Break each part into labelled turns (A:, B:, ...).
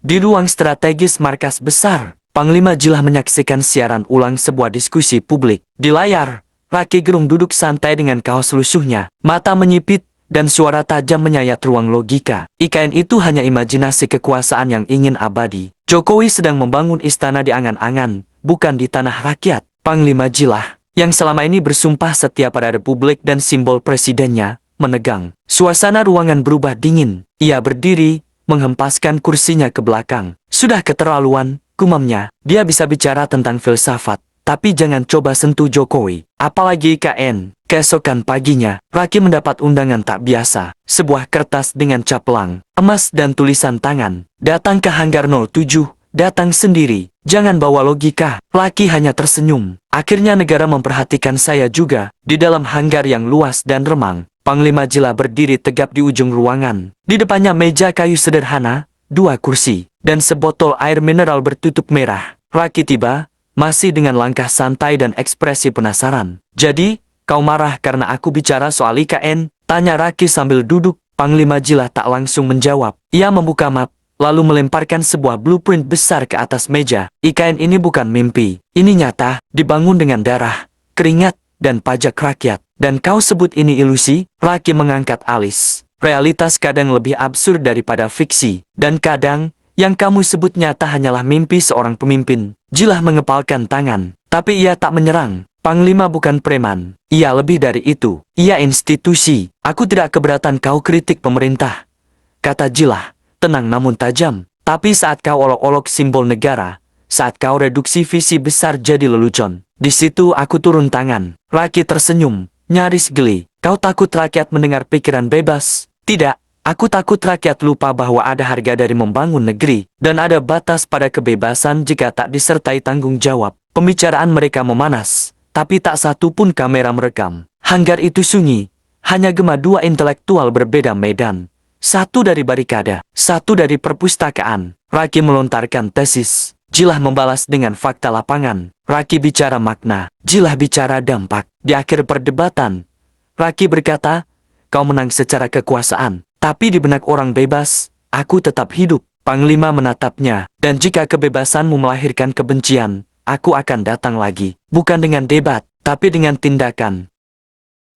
A: Di ruang strategis markas besar, Panglima Jilah menyaksikan siaran ulang sebuah diskusi publik. Di layar, Raki Gerung duduk santai dengan kaos lusuhnya, mata menyipit, dan suara tajam menyayat ruang logika. IKN itu hanya imajinasi kekuasaan yang ingin abadi. Jokowi sedang membangun istana di angan-angan, bukan di tanah rakyat. Panglima Jilah, yang selama ini bersumpah setia pada Republik dan simbol presidennya, menegang. Suasana ruangan berubah dingin. Ia berdiri, menghempaskan kursinya ke belakang. Sudah keterlaluan, gumamnya. Dia bisa bicara tentang filsafat, tapi jangan coba sentuh Jokowi, apalagi IKN. Keesokan paginya, Raki mendapat undangan tak biasa. Sebuah kertas dengan cap pelang, emas dan tulisan tangan. Datang ke Hanggar 07, datang sendiri. Jangan bawa logika. Raki hanya tersenyum. Akhirnya negara memperhatikan saya juga. Di dalam hanggar yang luas dan remang, Panglima Jilah berdiri tegap di ujung ruangan. Di depannya meja kayu sederhana, 2 kursi, dan sebotol air mineral bertutup merah. Raki tiba, masih dengan langkah santai dan ekspresi penasaran. Jadi, kau marah karena aku bicara soal IKN? Tanya Raki sambil duduk. Panglima Jilah tak langsung menjawab. Ia membuka map, lalu melemparkan sebuah blueprint besar ke atas meja. IKN ini bukan mimpi. Ini nyata, dibangun dengan darah, keringat, dan pajak rakyat. Dan kau sebut ini ilusi? Raki mengangkat alis. Realitas kadang lebih absurd daripada fiksi. Dan kadang, yang kamu sebut nyata hanyalah mimpi seorang pemimpin. Jilah mengepalkan tangan. Tapi ia tak menyerang. Panglima bukan preman. Ia lebih dari itu. Ia institusi. Aku tidak keberatan kau kritik pemerintah, kata Jilah, tenang namun tajam. Tapi saat kau olok-olok simbol negara, saat kau reduksi visi besar jadi lelucon, di situ aku turun tangan. Raki tersenyum, nyaris geli. Kau takut rakyat mendengar pikiran bebas? Tidak, aku takut rakyat lupa bahwa ada harga dari membangun negeri, dan ada batas pada kebebasan jika tak disertai tanggung jawab. Pembicaraan mereka memanas, tapi tak satu pun kamera merekam. Hanggar itu sunyi, hanya gema 2 intelektual berbeda medan. Satu dari barikada, satu dari perpustakaan. Raki melontarkan tesis, Jilah membalas dengan fakta lapangan. Raki bicara makna, Jilah bicara dampak. Di akhir perdebatan, Raki berkata, kau menang secara kekuasaan, tapi di benak orang bebas, aku tetap hidup. Panglima menatapnya, dan jika kebebasanmu melahirkan kebencian, aku akan datang lagi. Bukan dengan debat, tapi dengan tindakan.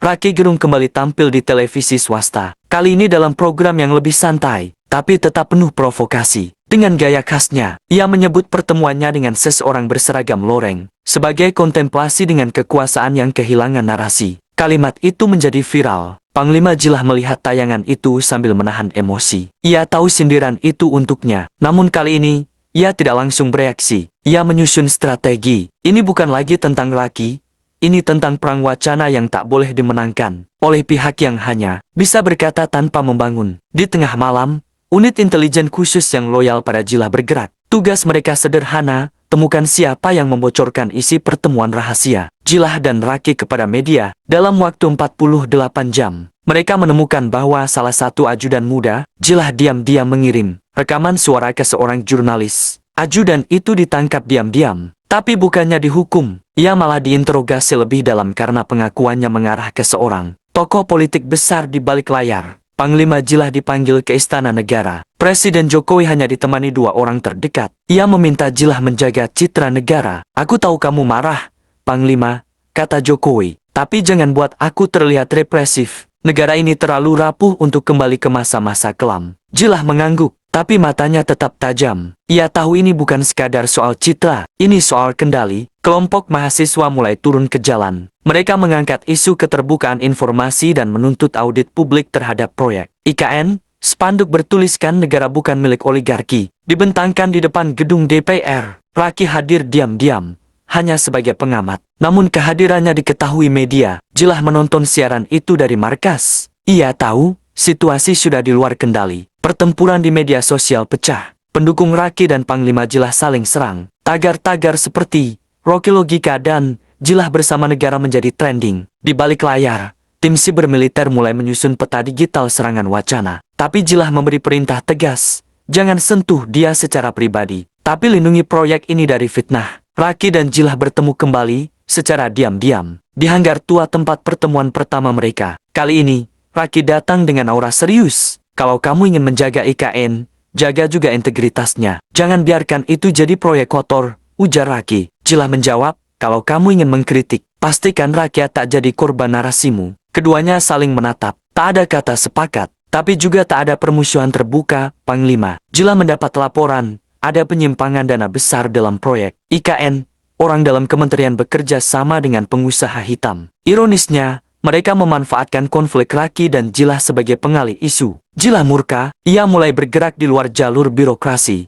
A: Raki Gerung kembali tampil di televisi swasta. Kali ini dalam program yang lebih santai, tapi tetap penuh provokasi. Dengan gaya khasnya, ia menyebut pertemuannya dengan seseorang berseragam loreng sebagai kontemplasi dengan kekuasaan yang kehilangan narasi. Kalimat itu menjadi viral. Panglima Jilah melihat tayangan itu sambil menahan emosi. Ia tahu sindiran itu untuknya. Namun kali ini, ia tidak langsung bereaksi. Ia menyusun strategi. Ini bukan lagi tentang Raki. Ini tentang perang wacana yang tak boleh dimenangkan oleh pihak yang hanya bisa berkata tanpa membangun. Di tengah malam, unit intelijen khusus yang loyal pada Jilah bergerak. Tugas mereka sederhana, temukan siapa yang membocorkan isi pertemuan rahasia Jilah dan Raki kepada media. Dalam waktu 48 jam, mereka menemukan bahwa salah satu ajudan muda, Jilah diam-diam mengirim rekaman suara ke seorang jurnalis. Ajudan itu ditangkap diam-diam, tapi bukannya dihukum. Ia malah diinterogasi lebih dalam karena pengakuannya mengarah ke seorang tokoh politik besar di balik layar. Panglima Jilah dipanggil ke Istana Negara. Presiden Jokowi hanya ditemani 2 orang terdekat. Ia meminta Jilah menjaga citra negara. Aku tahu kamu marah, Panglima, kata Jokowi. Tapi jangan buat aku terlihat represif. Negara ini terlalu rapuh untuk kembali ke masa-masa kelam. Jilah mengangguk, tapi matanya tetap tajam. Ia tahu ini bukan sekadar soal citra, ini soal kendali. Kelompok mahasiswa mulai turun ke jalan. Mereka mengangkat isu keterbukaan informasi dan menuntut audit publik terhadap proyek IKN. Spanduk bertuliskan negara bukan milik oligarki dibentangkan di depan gedung DPR. Raki hadir diam-diam, hanya sebagai pengamat. Namun kehadirannya diketahui media. Jilah menonton siaran itu dari markas. Ia tahu, situasi sudah di luar kendali. Pertempuran di media sosial pecah. Pendukung Raki dan Panglima Jilah saling serang. Tagar-tagar seperti Rocky Logika dan Jilah bersama negara menjadi trending. Di balik layar, tim siber militer mulai menyusun peta digital serangan wacana. Tapi Jilah memberi perintah tegas, jangan sentuh dia secara pribadi, tapi lindungi proyek ini dari fitnah. Raki dan Jilah bertemu kembali, secara diam-diam, di hanggar tua tempat pertemuan pertama mereka. Kali ini, Raki datang dengan aura serius. Kalau kamu ingin menjaga IKN, jaga juga integritasnya. Jangan biarkan itu jadi proyek kotor, ujar Raki. Jilah menjawab, kalau kamu ingin mengkritik, pastikan rakyat tak jadi korban narasimu. Keduanya saling menatap. Tak ada kata sepakat, tapi juga tak ada permusuhan terbuka. Panglima Jilah mendapat laporan, ada penyimpangan dana besar dalam proyek IKN. Orang dalam kementerian bekerja sama dengan pengusaha hitam. Ironisnya, mereka memanfaatkan konflik Raki dan Jilah sebagai pengalih isu. Jilah murka, ia mulai bergerak di luar jalur birokrasi.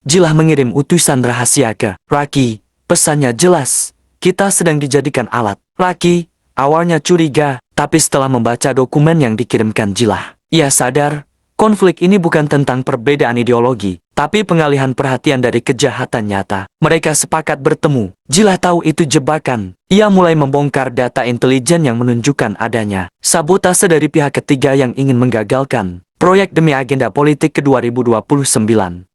A: Jilah mengirim utusan rahasia ke Raki. Pesannya jelas, kita sedang dijadikan alat. Raki awalnya curiga, tapi setelah membaca dokumen yang dikirimkan Jilah, ia sadar, konflik ini bukan tentang perbedaan ideologi, tapi pengalihan perhatian dari kejahatan nyata. Mereka sepakat bertemu. Jilah tahu itu jebakan. Ia mulai membongkar data intelijen yang menunjukkan adanya sabotase dari pihak ketiga yang ingin menggagalkan proyek demi agenda politik ke 2029.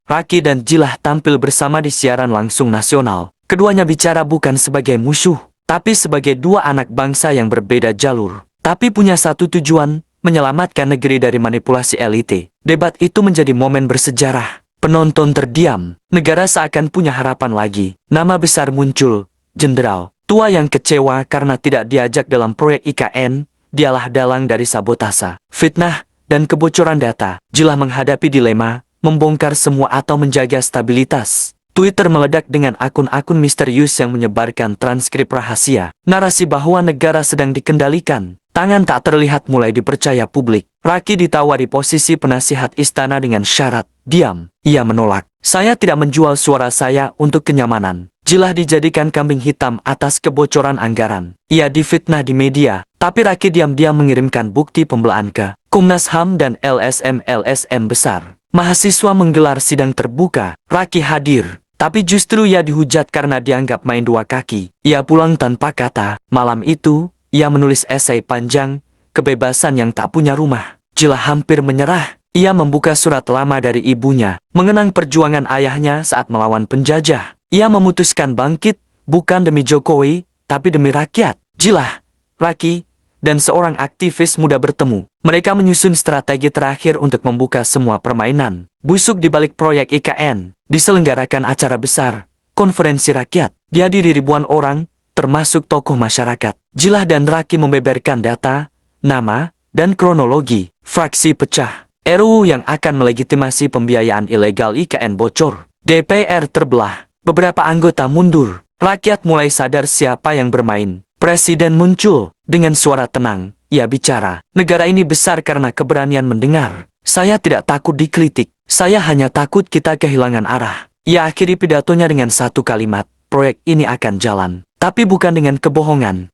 A: Raki dan Jilah tampil bersama di siaran langsung nasional. Keduanya bicara bukan sebagai musuh, tapi sebagai dua anak bangsa yang berbeda jalur, tapi punya satu tujuan, menyelamatkan negeri dari manipulasi elite. Debat itu menjadi momen bersejarah. Penonton terdiam. Negara seakan punya harapan lagi. Nama besar muncul. Jenderal tua yang kecewa karena tidak diajak dalam proyek IKN. Dialah dalang dari sabotase, fitnah, dan kebocoran data. Jilah menghadapi dilema, membongkar semua atau menjaga stabilitas. Twitter meledak dengan akun-akun misterius yang menyebarkan transkrip rahasia. Narasi bahwa negara sedang dikendalikan. Tangan tak terlihat mulai dipercaya publik. Raki ditawari posisi penasihat istana dengan syarat diam. Ia menolak. Saya tidak menjual suara saya untuk kenyamanan. Jilah dijadikan kambing hitam atas kebocoran anggaran. Ia difitnah di media, tapi Raki diam-diam mengirimkan bukti pembelaan ke Komnas HAM dan LSM-LSM besar. Mahasiswa menggelar sidang terbuka. Raki hadir, tapi justru ia dihujat karena dianggap main dua kaki. Ia pulang tanpa kata. Malam itu, ia menulis esai panjang, Kebebasan yang Tak Punya Rumah. Jilah hampir menyerah. Ia membuka surat lama dari ibunya, mengenang perjuangan ayahnya saat melawan penjajah. Ia memutuskan bangkit, bukan demi Jokowi, tapi demi rakyat. Jilah, Raki, dan seorang aktivis muda bertemu. Mereka menyusun strategi terakhir untuk membuka semua permainan. Busuk di balik proyek IKN, diselenggarakan acara besar, konferensi rakyat. Dihadiri ribuan orang, termasuk tokoh masyarakat. Jilah dan Raki membeberkan data, nama, dan kronologi. Fraksi pecah. RUU yang akan melegitimasi pembiayaan ilegal IKN bocor. DPR terbelah. Beberapa anggota mundur. Rakyat mulai sadar siapa yang bermain. Presiden muncul. Dengan suara tenang, ia bicara. Negara ini besar karena keberanian mendengar. Saya tidak takut dikritik. Saya hanya takut kita kehilangan arah. Ia akhiri pidatonya dengan satu kalimat. Proyek ini akan jalan. Tapi bukan dengan kebohongan.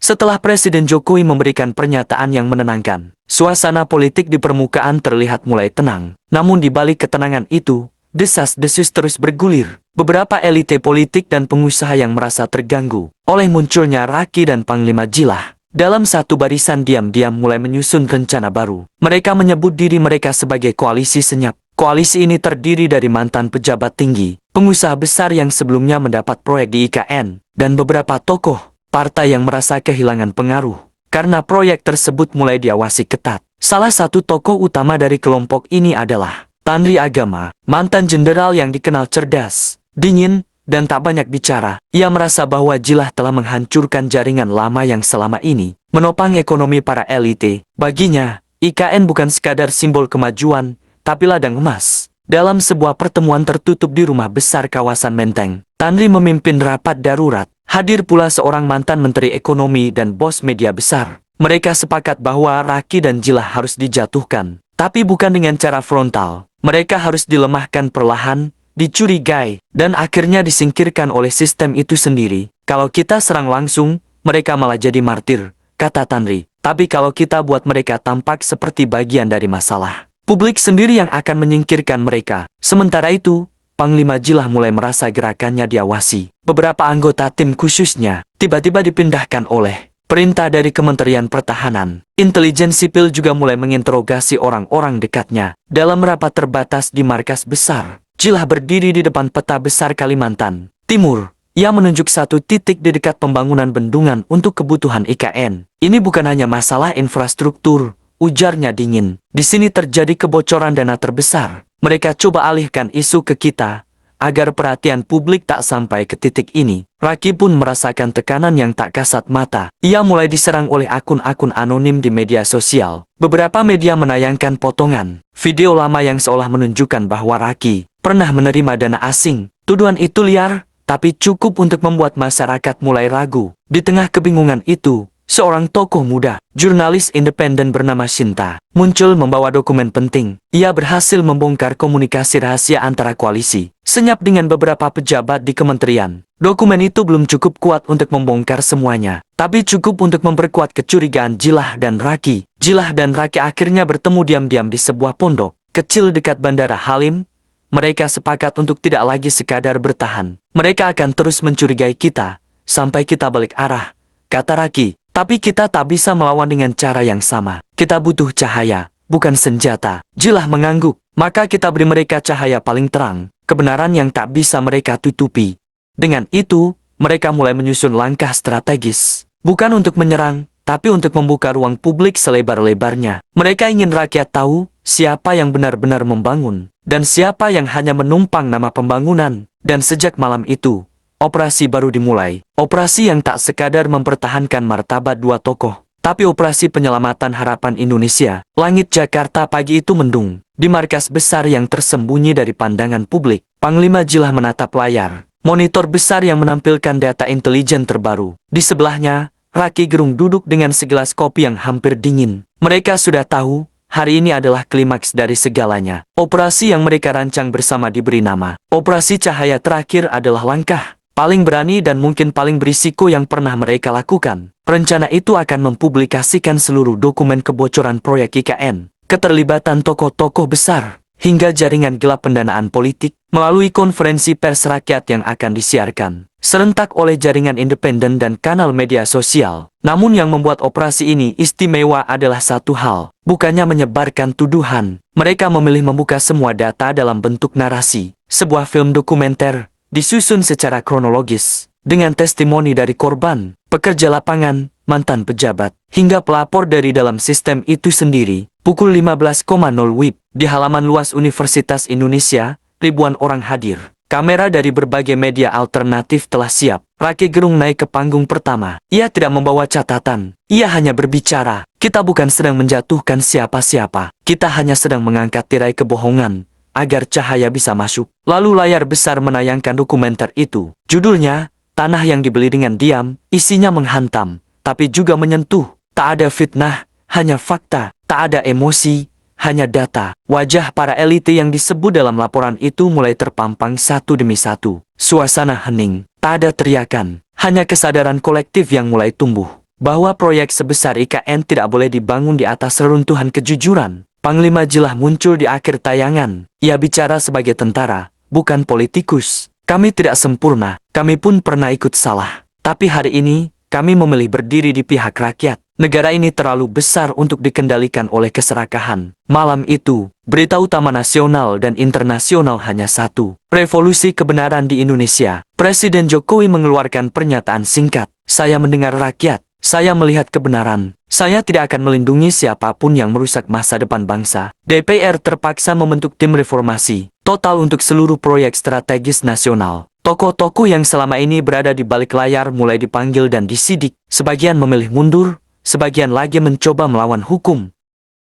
A: Setelah Presiden Jokowi memberikan pernyataan yang menenangkan, suasana politik di permukaan terlihat mulai tenang. Namun di balik ketenangan itu, desas-desus terus bergulir. Beberapa elite politik dan pengusaha yang merasa terganggu oleh munculnya Raki dan Panglima Jilah, dalam satu barisan diam-diam mulai menyusun rencana baru. Mereka menyebut diri mereka sebagai koalisi senyap. Koalisi ini terdiri dari mantan pejabat tinggi, pengusaha besar yang sebelumnya mendapat proyek di IKN, dan beberapa tokoh partai yang merasa kehilangan pengaruh karena proyek tersebut mulai diawasi ketat. Salah satu tokoh utama dari kelompok ini adalah Tanri Agama, mantan jenderal yang dikenal cerdas, dingin, dan tak banyak bicara. Ia merasa bahwa Jilah telah menghancurkan jaringan lama yang selama ini menopang ekonomi para elite. Baginya, IKN bukan sekadar simbol kemajuan, tapi ladang emas. Dalam sebuah pertemuan tertutup di rumah besar kawasan Menteng, Tanri memimpin rapat darurat. Hadir pula seorang mantan menteri ekonomi dan bos media besar. Mereka sepakat bahwa Raki dan Jilah harus dijatuhkan, tapi bukan dengan cara frontal. Mereka harus dilemahkan perlahan, dicurigai, dan akhirnya disingkirkan oleh sistem itu sendiri. Kalau kita serang langsung, mereka malah jadi martir, kata Tanri. Tapi kalau kita buat mereka tampak seperti bagian dari masalah, publik sendiri yang akan menyingkirkan mereka. Sementara itu, Panglima Jilah mulai merasa gerakannya diawasi. Beberapa anggota tim khususnya tiba-tiba dipindahkan oleh perintah dari Kementerian Pertahanan. Intelijen sipil juga mulai menginterogasi orang-orang dekatnya. Dalam rapat terbatas di markas besar, Jilah berdiri di depan peta besar Kalimantan Timur. Ia menunjuk satu titik di dekat pembangunan bendungan untuk kebutuhan IKN. Ini bukan hanya masalah infrastruktur, ujarnya dingin. Di sini terjadi kebocoran dana terbesar. Mereka coba alihkan isu ke kita, agar perhatian publik tak sampai ke titik ini. Raki pun merasakan tekanan yang tak kasat mata. Ia mulai diserang oleh akun-akun anonim di media sosial. Beberapa media menayangkan potongan video lama yang seolah menunjukkan bahwa Raki pernah menerima dana asing. Tuduhan itu liar, tapi cukup untuk membuat masyarakat mulai ragu. Di tengah kebingungan itu, seorang tokoh muda, jurnalis independen bernama Shinta, muncul membawa dokumen penting. Ia berhasil membongkar komunikasi rahasia antara koalisi senyap dengan beberapa pejabat di kementerian. Dokumen itu belum cukup kuat untuk membongkar semuanya, tapi cukup untuk memperkuat kecurigaan Jilah dan Raki. Jilah dan Raki akhirnya bertemu diam-diam di sebuah pondok kecil dekat Bandara Halim. Mereka sepakat untuk tidak lagi sekadar bertahan. Mereka akan terus mencurigai kita sampai kita balik arah, kata Raki. Tapi kita tak bisa melawan dengan cara yang sama. Kita butuh cahaya, bukan senjata. Jilah mengangguk. Maka kita beri mereka cahaya paling terang, kebenaran yang tak bisa mereka tutupi. Dengan itu, mereka mulai menyusun langkah strategis. Bukan untuk menyerang, tapi untuk membuka ruang publik selebar-lebarnya. Mereka ingin rakyat tahu siapa yang benar-benar membangun, dan siapa yang hanya menumpang nama pembangunan. Dan sejak malam itu, operasi baru dimulai. Operasi yang tak sekadar mempertahankan martabat dua tokoh, tapi operasi penyelamatan harapan Indonesia. Langit Jakarta pagi itu mendung. Di markas besar yang tersembunyi dari pandangan publik, Panglima Jilah menatap layar monitor besar yang menampilkan data intelijen terbaru. Di sebelahnya, Raki Gerung duduk dengan segelas kopi yang hampir dingin. Mereka sudah tahu, hari ini adalah klimaks dari segalanya. Operasi yang mereka rancang bersama diberi nama Operasi Cahaya Terakhir adalah langkah paling berani dan mungkin paling berisiko yang pernah mereka lakukan. Rencana itu akan mempublikasikan seluruh dokumen kebocoran proyek IKN, keterlibatan tokoh-tokoh besar, hingga jaringan gelap pendanaan politik, melalui konferensi pers rakyat yang akan disiarkan serentak oleh jaringan independen dan kanal media sosial. Namun yang membuat operasi ini istimewa adalah satu hal, bukannya menyebarkan tuduhan. Mereka memilih membuka semua data dalam bentuk narasi, sebuah film dokumenter, disusun secara kronologis, dengan testimoni dari korban, pekerja lapangan, mantan pejabat, hingga pelapor dari dalam sistem itu sendiri. Pukul 15.00 WIB, di halaman luas Universitas Indonesia, ribuan orang hadir. Kamera dari berbagai media alternatif telah siap. Raki Gerung naik ke panggung pertama. Ia tidak membawa catatan. Ia hanya berbicara. Kita bukan sedang menjatuhkan siapa-siapa. Kita hanya sedang mengangkat tirai kebohongan, agar cahaya bisa masuk. Lalu layar besar menayangkan dokumenter itu. Judulnya, Tanah yang Dibeli Dengan Diam. Isinya menghantam, tapi juga menyentuh. Tak ada fitnah, hanya fakta. Tak ada emosi, hanya data. Wajah para elite yang disebut dalam laporan itu mulai terpampang satu demi satu. Suasana hening, tak ada teriakan, hanya kesadaran kolektif yang mulai tumbuh, bahwa proyek sebesar IKN tidak boleh dibangun di atas reruntuhan kejujuran. Panglima Jilah muncul di akhir tayangan. Ia bicara sebagai tentara, bukan politikus. Kami tidak sempurna, kami pun pernah ikut salah. Tapi hari ini, kami memilih berdiri di pihak rakyat. Negara ini terlalu besar untuk dikendalikan oleh keserakahan. Malam itu, berita utama nasional dan internasional hanya satu. Revolusi kebenaran di Indonesia. Presiden Jokowi mengeluarkan pernyataan singkat. Saya mendengar rakyat. Saya melihat kebenaran. Saya tidak akan melindungi siapapun yang merusak masa depan bangsa. DPR terpaksa membentuk tim reformasi total untuk seluruh proyek strategis nasional. Tokoh-tokoh yang selama ini berada di balik layar mulai dipanggil dan disidik. Sebagian memilih mundur, sebagian lagi mencoba melawan hukum.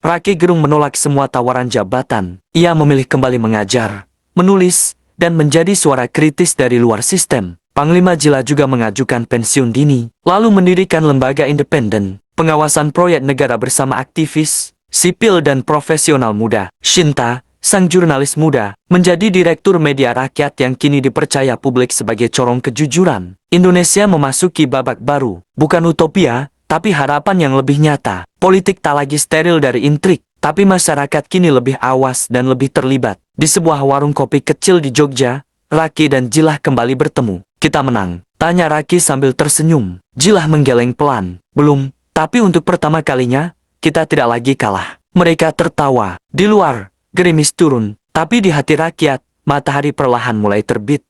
A: Raki Gerung menolak semua tawaran jabatan. Ia memilih kembali mengajar, menulis, dan menjadi suara kritis dari luar sistem. Panglima Jilah juga mengajukan pensiun dini, lalu mendirikan lembaga independen, pengawasan proyek negara bersama aktivis, sipil dan profesional muda. Shinta, sang jurnalis muda, menjadi direktur media rakyat yang kini dipercaya publik sebagai corong kejujuran. Indonesia memasuki babak baru, bukan utopia, tapi harapan yang lebih nyata. Politik tak lagi steril dari intrik, tapi masyarakat kini lebih awas dan lebih terlibat. Di sebuah warung kopi kecil di Jogja, Raki dan Jilah kembali bertemu. Kita menang, tanya Raki sambil tersenyum. Jilah menggeleng pelan. Belum, tapi untuk pertama kalinya, kita tidak lagi kalah. Mereka tertawa. Di luar, gerimis turun, tapi di hati rakyat, matahari perlahan mulai terbit.